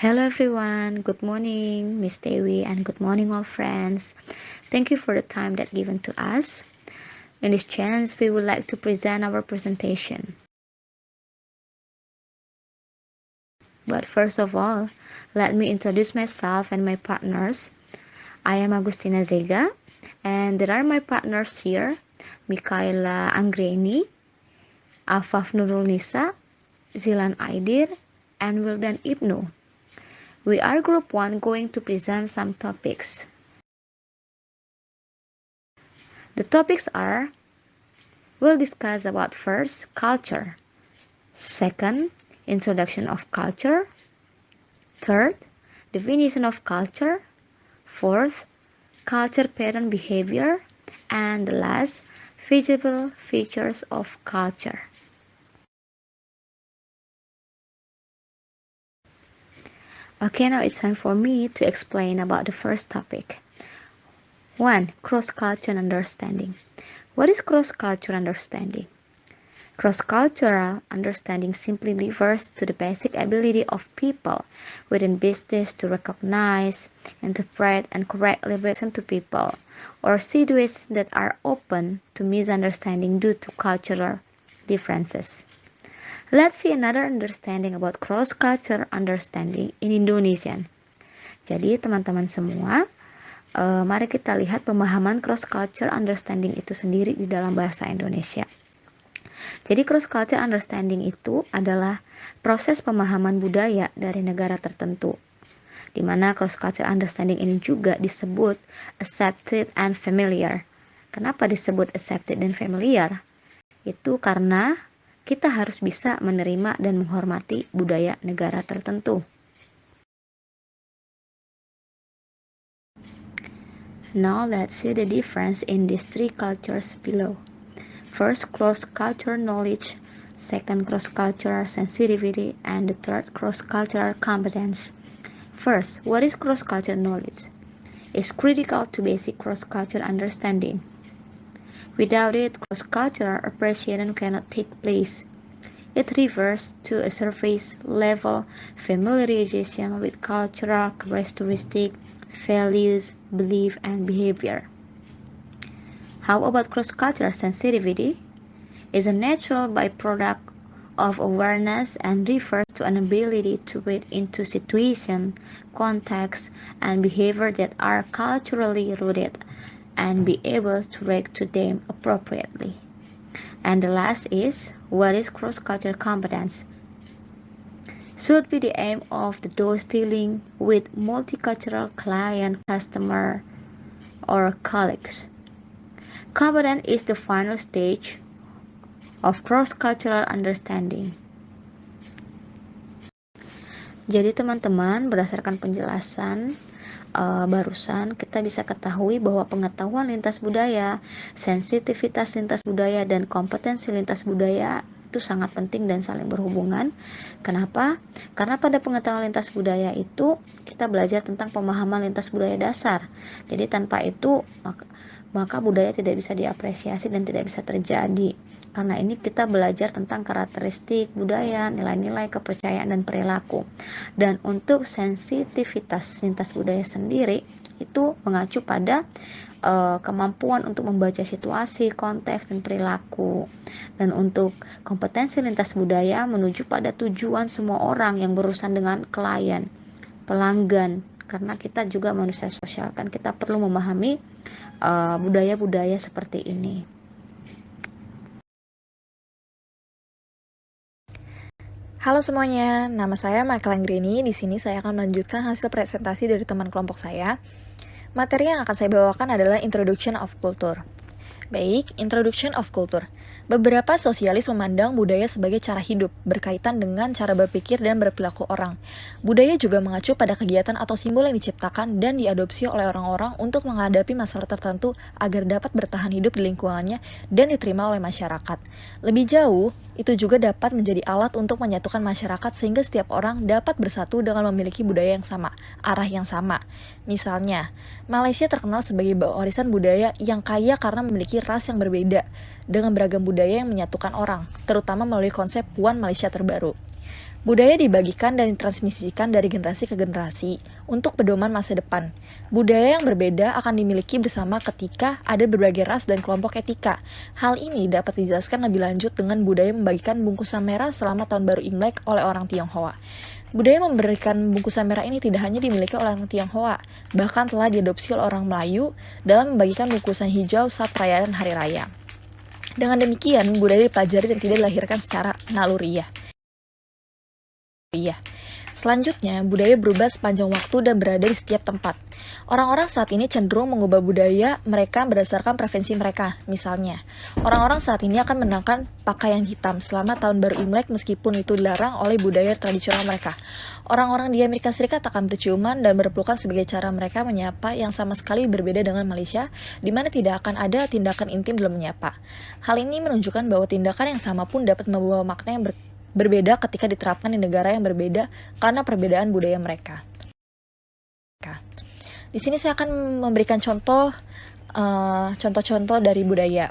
Hello everyone, good morning, Miss Dewi, and good morning all friends. Thank you for the time that given to us. In this chance, we would like to present our presentation. But first of all, let me introduce myself and my partners. I am Agustina Zega, and there are my partners here, Mikaela Anggreni, Afaf Nurul Nisa, Zilan Aidir, and Wildan Ibnu. We are Group 1 going to present some topics. The topics are, we'll discuss about first, culture. Second, introduction of culture. Third, definition of culture. Fourth, culture pattern behavior. And the last, visible features of culture. Okay, now it's time for me to explain about the first topic. 1. Cross-cultural understanding. What is cross-cultural understanding? Cross-cultural understanding simply refers to the basic ability of people within business to recognize, interpret, and correctly listen to people or situations that are open to misunderstanding due to cultural differences. Let's see another understanding about cross-cultural understanding in Indonesian. Jadi teman-teman semua, mari kita lihat pemahaman cross-cultural understanding itu sendiri di dalam bahasa Indonesia. Jadi cross-cultural understanding itu adalah proses pemahaman budaya dari negara tertentu, di mana cross-cultural understanding ini juga disebut accepted and familiar. Kenapa disebut accepted dan familiar? Itu karena kita harus bisa menerima dan menghormati budaya negara tertentu. Now let's see the difference in these three cultures below. First, cross-cultural knowledge. Second, cross-cultural sensitivity. And the third, cross-cultural competence. First, what is cross-cultural knowledge? It's critical to basic cross-cultural understanding. Without it, cross-cultural appreciation cannot take place. It refers to a surface-level familiarization with cultural characteristics, values, belief, and behavior. How about cross-cultural sensitivity? It's a natural byproduct of awareness and refers to an ability to read into situation, context, and behavior that are culturally rooted and be able to react to them appropriately. And the last is, what is cross-cultural competence? Should be the aim of those dealing with multicultural client, customer, or colleagues. Competence is the final stage of cross-cultural understanding. Jadi teman-teman, berdasarkan penjelasan barusan, kita bisa ketahui bahwa pengetahuan lintas budaya, sensitivitas lintas budaya, dan kompetensi lintas budaya itu sangat penting dan saling berhubungan. Kenapa? Karena pada pengetahuan lintas budaya itu kita belajar tentang pemahaman lintas budaya dasar. Jadi tanpa itu maka budaya tidak bisa diapresiasi dan tidak bisa terjadi. Karena ini kita belajar tentang karakteristik budaya, nilai-nilai, kepercayaan, dan perilaku. Dan untuk sensitivitas lintas budaya sendiri itu mengacu pada kemampuan untuk membaca situasi, konteks, dan perilaku. Dan untuk kompetensi lintas budaya menuju pada tujuan semua orang yang berurusan dengan klien, pelanggan. Karena kita juga manusia sosial, kan kita perlu memahami budaya-budaya seperti ini. Halo semuanya, nama saya Mikaela Anggreni. Di sini saya akan melanjutkan hasil presentasi dari teman kelompok saya. Materi yang akan saya bawakan adalah Introduction of Culture. Baik, Introduction of Culture. Beberapa sosialis memandang budaya sebagai cara hidup, berkaitan dengan cara berpikir dan berperilaku orang. Budaya juga mengacu pada kegiatan atau simbol yang diciptakan dan diadopsi oleh orang-orang untuk menghadapi masalah tertentu agar dapat bertahan hidup di lingkungannya dan diterima oleh masyarakat. Lebih jauh, itu juga dapat menjadi alat untuk menyatukan masyarakat sehingga setiap orang dapat bersatu dengan memiliki budaya yang sama, arah yang sama. Misalnya, Malaysia terkenal sebagai warisan budaya yang kaya karena memiliki ras yang berbeda, dengan beragam budaya yang menyatukan orang, terutama melalui konsep One Malaysia terbaru. Budaya dibagikan dan ditransmisikan dari generasi ke generasi untuk pedoman masa depan. Budaya yang berbeda akan dimiliki bersama ketika ada berbagai ras dan kelompok etika. Hal ini dapat dijelaskan lebih lanjut dengan budaya membagikan bungkusan merah selama tahun baru Imlek oleh orang Tionghoa. Budaya memberikan bungkusan merah ini tidak hanya dimiliki oleh orang Tionghoa, bahkan telah diadopsi oleh orang Melayu dalam membagikan bungkusan hijau saat perayaan Hari Raya. Dengan demikian, budaya dipelajari dan tidak dilahirkan secara naluriah. Selanjutnya, budaya berubah sepanjang waktu dan berada di setiap tempat. Orang-orang saat ini cenderung mengubah budaya mereka berdasarkan preferensi mereka. Misalnya, orang-orang saat ini akan mengenakan pakaian hitam selama tahun baru Imlek meskipun itu dilarang oleh budaya tradisional mereka. Orang-orang di Amerika Serikat akan berciuman dan berpelukan sebagai cara mereka menyapa yang sama sekali berbeda dengan Malaysia, di mana tidak akan ada tindakan intim dalam menyapa. Hal ini menunjukkan bahwa tindakan yang sama pun dapat membawa makna yang berbeda ketika diterapkan di negara yang berbeda karena perbedaan budaya mereka. Di sini saya akan memberikan contoh-contoh dari budaya.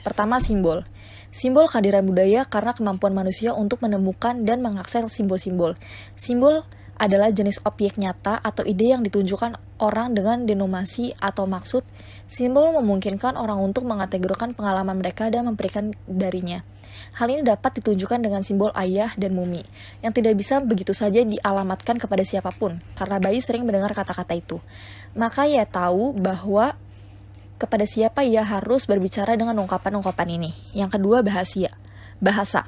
Pertama, simbol. Simbol kehadiran budaya karena kemampuan manusia untuk menemukan dan mengakses simbol-simbol. Simbol adalah jenis objek nyata atau ide yang ditunjukkan orang dengan denominasi atau maksud. Simbol memungkinkan orang untuk mengategorikan pengalaman mereka dan memberikan darinya. Hal ini dapat ditunjukkan dengan simbol ayah dan mumi, yang tidak bisa begitu saja dialamatkan kepada siapapun, karena bayi sering mendengar kata-kata itu. Maka ia tahu bahwa kepada siapa ia harus berbicara dengan ungkapan-ungkapan ini. Yang kedua, bahasa.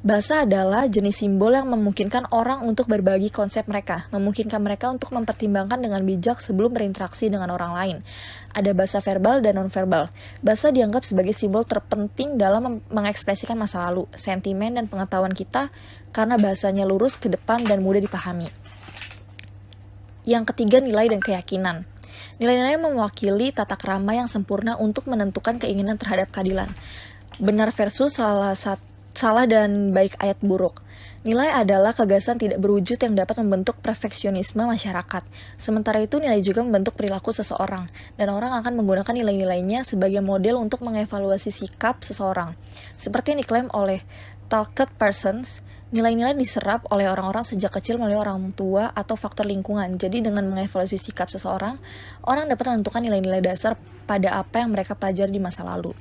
Bahasa adalah jenis simbol yang memungkinkan orang untuk berbagi konsep mereka, memungkinkan mereka untuk mempertimbangkan dengan bijak sebelum berinteraksi dengan orang lain. Ada bahasa verbal dan non-verbal. Bahasa dianggap sebagai simbol terpenting dalam mengekspresikan masa lalu, sentimen, dan pengetahuan kita karena bahasanya lurus ke depan dan mudah dipahami. Yang ketiga, nilai dan keyakinan. Nilai-nilai mewakili tata krama yang sempurna untuk menentukan keinginan terhadap keadilan. Benar versus salah dan baik ayat buruk. Nilai adalah gagasan tidak berwujud yang dapat membentuk perfeksionisme masyarakat. Sementara itu, nilai juga membentuk perilaku seseorang, dan orang akan menggunakan nilai-nilainya sebagai model untuk mengevaluasi sikap seseorang. Seperti yang diklaim oleh Talcott Parsons, nilai-nilai diserap oleh orang-orang sejak kecil melalui orang tua atau faktor lingkungan. Jadi dengan mengevaluasi sikap seseorang, orang dapat menentukan nilai-nilai dasar pada apa yang mereka pelajari di masa lalu.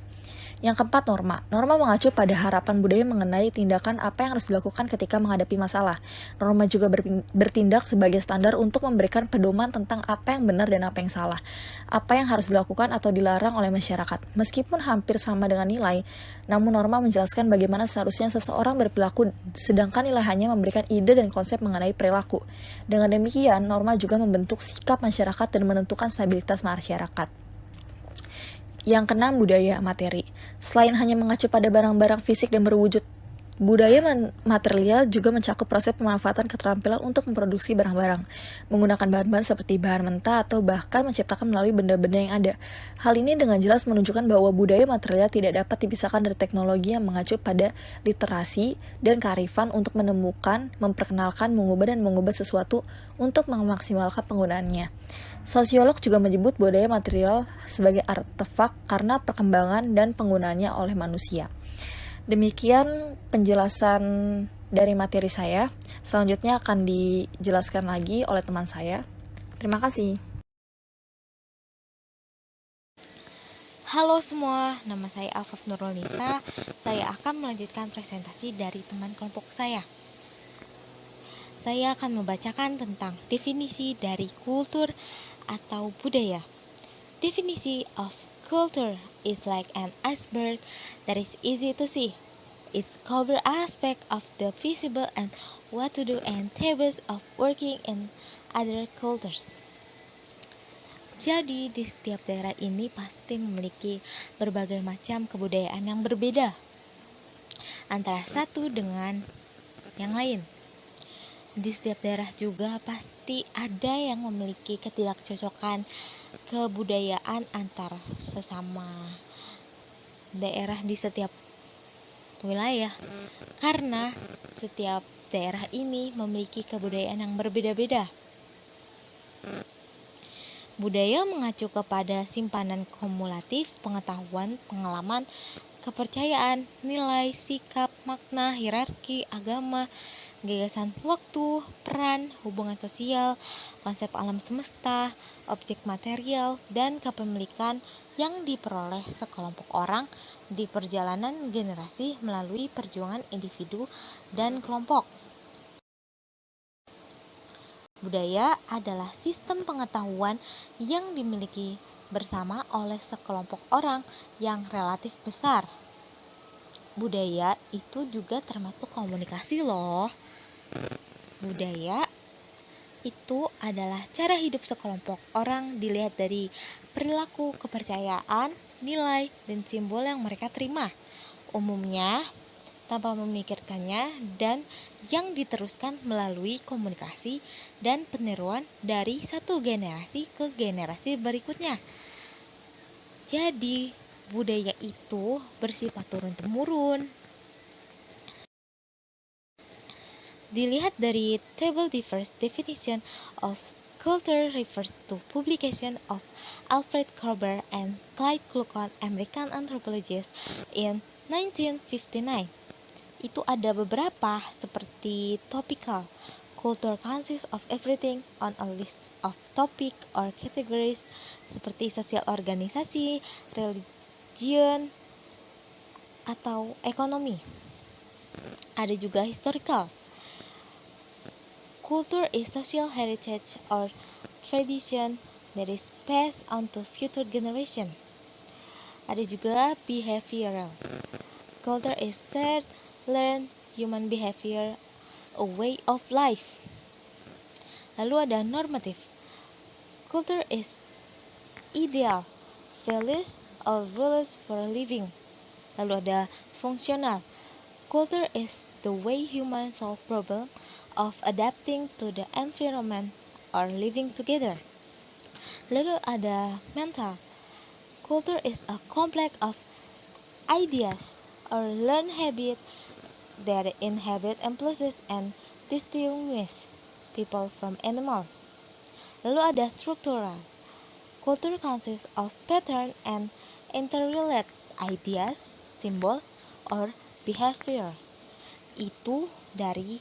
Yang keempat, norma. Norma mengacu pada harapan budaya mengenai tindakan apa yang harus dilakukan ketika menghadapi masalah. Norma juga bertindak sebagai standar untuk memberikan pedoman tentang apa yang benar dan apa yang salah, apa yang harus dilakukan atau dilarang oleh masyarakat. Meskipun hampir sama dengan nilai, namun norma menjelaskan bagaimana seharusnya seseorang berperilaku, sedangkan nilai hanya memberikan ide dan konsep mengenai perilaku. Dengan demikian, norma juga membentuk sikap masyarakat dan menentukan stabilitas masyarakat. Yang keenam, budaya materi. Selain hanya mengacu pada barang-barang fisik dan berwujud, budaya material juga mencakup proses pemanfaatan keterampilan untuk memproduksi barang-barang, menggunakan bahan-bahan seperti bahan mentah atau bahkan menciptakan melalui benda-benda yang ada. Hal ini dengan jelas menunjukkan bahwa budaya material tidak dapat dipisahkan dari teknologi yang mengacu pada literasi dan kearifan untuk menemukan, memperkenalkan, mengubah sesuatu untuk memaksimalkan penggunaannya. Sosiolog juga menyebut budaya material sebagai artefak karena perkembangan dan penggunaannya oleh manusia. Demikian penjelasan dari materi saya. Selanjutnya akan dijelaskan lagi oleh teman saya. Terima kasih. Halo semua, nama saya Alfaf Nurul Nisa. Saya akan melanjutkan presentasi dari teman kelompok saya. Saya akan membacakan tentang definisi dari kultur atau budaya. Definisi of culture is like an iceberg that is easy to see. It covers aspects of the visible and what to do and tables of working in other cultures. Jadi di setiap daerah ini pasti memiliki berbagai macam kebudayaan yang berbeda antara satu dengan yang lain. Di setiap daerah juga pasti ada yang memiliki ketidakcocokan kebudayaan antar sesama daerah di setiap wilayah, karena setiap daerah ini memiliki kebudayaan yang berbeda-beda. Budaya mengacu kepada simpanan kumulatif pengetahuan, pengalaman, kepercayaan, nilai, sikap, makna, hierarki, agama, gagasan waktu, peran, hubungan sosial, konsep alam semesta, objek material, dan kepemilikan yang diperoleh sekelompok orang di perjalanan generasi melalui perjuangan individu dan kelompok. Budaya adalah sistem pengetahuan yang dimiliki bersama oleh sekelompok orang yang relatif besar. Budaya itu juga termasuk komunikasi loh. Budaya itu adalah cara hidup sekelompok orang dilihat dari perilaku, kepercayaan, nilai, dan simbol yang mereka terima. Umumnya tanpa memikirkannya dan yang diteruskan melalui komunikasi dan peniruan dari satu generasi ke generasi berikutnya. Jadi, budaya itu bersifat turun-temurun. Dilihat dari table diverse definition of culture refers to publication of Alfred Kober and Clyde Kluckhoff, American anthropologists, in 1959. Itu ada beberapa seperti topical. Culture consists of everything on a list of topic or categories seperti sosial organisasi, religion, atau ekonomi. Ada juga historical. Culture is social heritage or tradition that is passed on to future generation. Ada juga behavioral. Culture is shared, learned human behavior, a way of life. Lalu ada normative. Culture is ideal, values or rules for living. Lalu ada fungsional. Culture is the way humans solve problem of adapting to the environment or living together. Lalu ada mental. Culture is a complex of ideas or learned habit that inhabit impulses and distinguish people from animal. Lalu ada structural. Culture consists of pattern and interrelated ideas, symbol, or behavior. Itu dari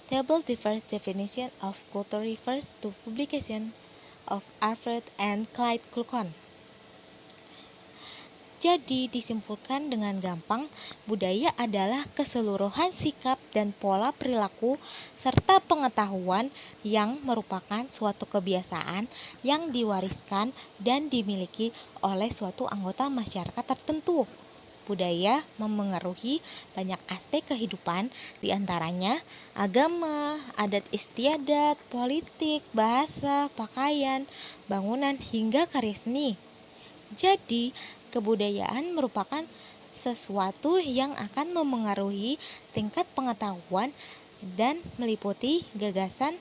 table diverse definition of culture refers to publication of Alfred and Clyde Kluckhoff. Jadi disimpulkan dengan gampang, budaya adalah keseluruhan sikap dan pola perilaku serta pengetahuan yang merupakan suatu kebiasaan yang diwariskan dan dimiliki oleh suatu anggota masyarakat tertentu. Budaya memengaruhi banyak aspek kehidupan, diantaranya agama, adat istiadat, politik, bahasa, pakaian, bangunan, hingga karya seni. Jadi, kebudayaan merupakan sesuatu yang akan memengaruhi tingkat pengetahuan dan meliputi gagasan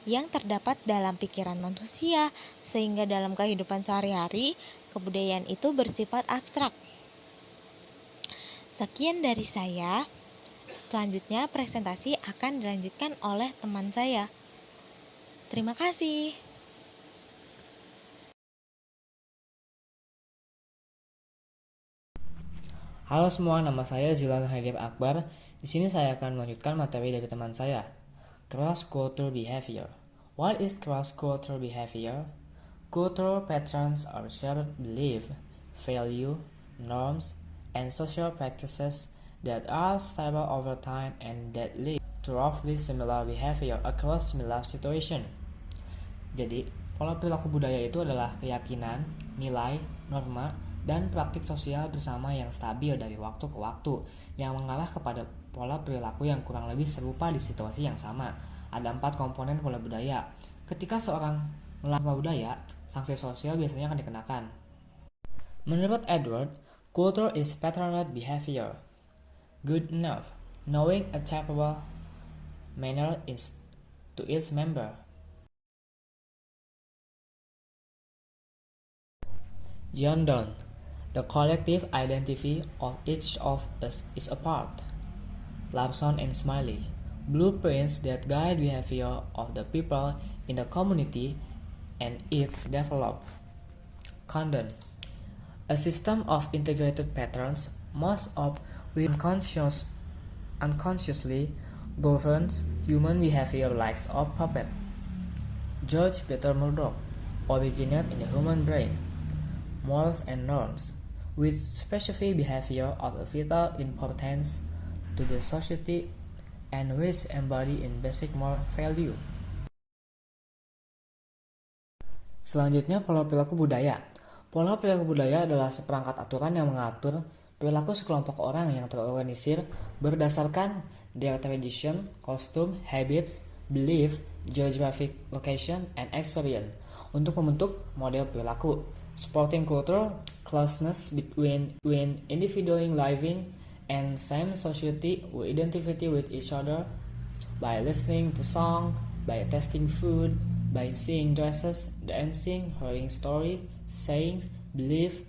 yang terdapat dalam pikiran manusia, sehingga dalam kehidupan sehari-hari, kebudayaan itu bersifat abstrak. Sekian dari saya. Selanjutnya presentasi akan dilanjutkan oleh teman saya. Terima kasih. Halo semua, nama saya Zilan Haidib Akbar. Di sini saya akan melanjutkan materi dari teman saya. Cross-cultural behavior. What is cross-cultural behavior? Cultural patterns are shared belief, value, norms, and social practices that are stable over time and that lead to roughly similar behavior across similar situation. Jadi, pola perilaku budaya itu adalah keyakinan, nilai, norma, dan praktik sosial bersama yang stabil dari waktu ke waktu yang mengarah kepada pola perilaku yang kurang lebih serupa di situasi yang sama. Ada 4 komponen pola budaya. Ketika seorang melanggar budaya, sanksi sosial biasanya akan dikenakan. Menurut Edward, culture is patterned behavior. Good enough, knowing acceptable manner is to its member. John Donne, the collective identity of each of us is apart. Lapson and Smiley, blueprints that guide behavior of the people in the community and its develop. Condon, a system of integrated patterns, most of which unconsciously governs human behavior like a puppet. George Peter Murdoch originated in the human brain, morals and norms, with specific behavior of a vital importance to the society and which embody in basic moral value. Selanjutnya, pola perilaku budaya. Pola perilaku budaya adalah seperangkat aturan yang mengatur perilaku sekelompok orang yang terorganisir berdasarkan their tradition, costume, habits, belief, geographic location, and experience untuk membentuk model perilaku. Supporting culture, closeness between individual living and same society who identify with each other by listening to song, by tasting food, by seeing dresses, dancing, hearing story, saying, belief.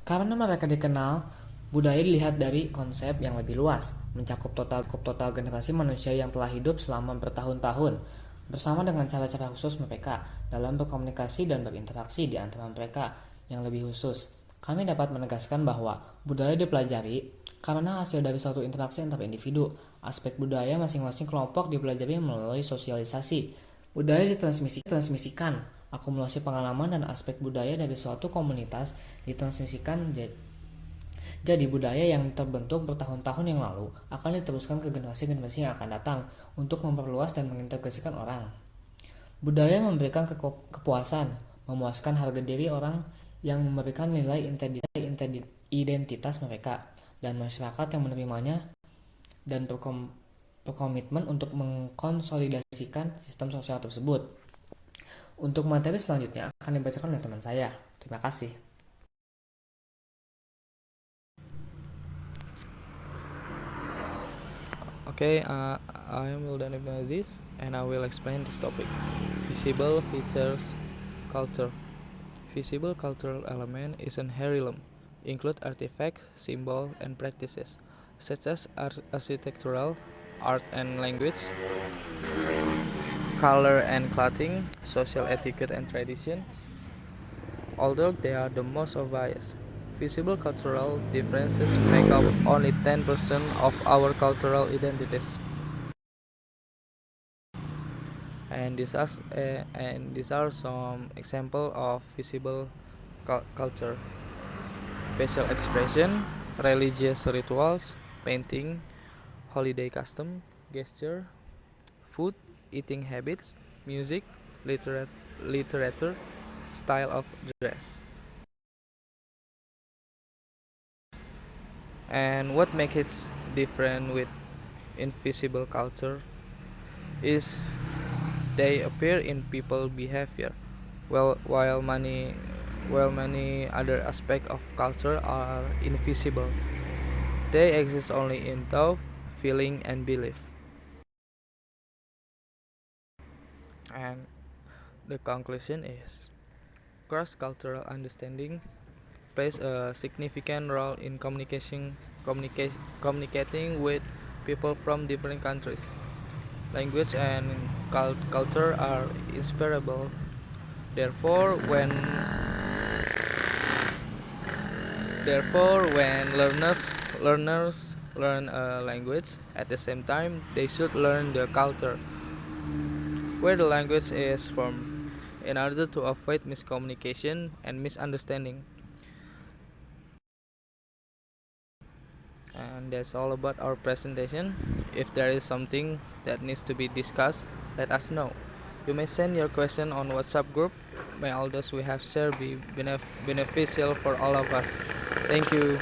Karena mereka dikenal, budaya dilihat dari konsep yang lebih luas, mencakup total generasi manusia yang telah hidup selama bertahun-tahun, bersama dengan cara-cara khusus mereka dalam berkomunikasi dan berinteraksi di antara mereka yang lebih khusus. Kami dapat menegaskan bahwa budaya dipelajari karena hasil dari suatu interaksi antar individu. Aspek budaya masing-masing kelompok dipelajari melalui sosialisasi. Budaya ditransmisikan, akumulasi pengalaman dan aspek budaya dari suatu komunitas ditransmisikan. Jadi budaya yang terbentuk bertahun-tahun yang lalu akan diteruskan ke generasi-generasi yang akan datang untuk memperluas dan mengintegrasikan orang. Budaya memberikan kepuasan, memuaskan harga diri orang yang memberikan nilai identitas mereka dan masyarakat yang menerimanya dan berkomitmen untuk mengkonsolidasikan sistem sosial tersebut. Untuk materi selanjutnya akan dibacakan oleh teman saya. Terima kasih. Okay, I am Wildan Ibn Aziz and I will explain this topic. Visible features culture. Visible cultural element is an heirloom, include artifacts, symbols, and practices, such as architectural, art and language, color and clothing, social etiquette and traditions. Although they are the most obvious, visible cultural differences make up only 10% of our cultural identities. And these are some examples of visible culture: facial expression, religious rituals, painting, holiday custom, gesture, food, eating habits, music, literature, style of dress. And what makes it different with invisible culture is they appear in people behavior, while many other aspects of culture are invisible. They exist only in thought, feeling, and belief. And the conclusion is cross-cultural understanding plays a significant role in communicating with people from different countries. Language and culture are inseparable. Therefore, when learners learn a language, at the same time they should learn the culture where the language is from, in order to avoid miscommunication and misunderstanding. And that's all about our presentation. If there is something that needs to be discussed, let us know. You may send your question on WhatsApp group. May all those we have shared be beneficial for all of us. Thank you.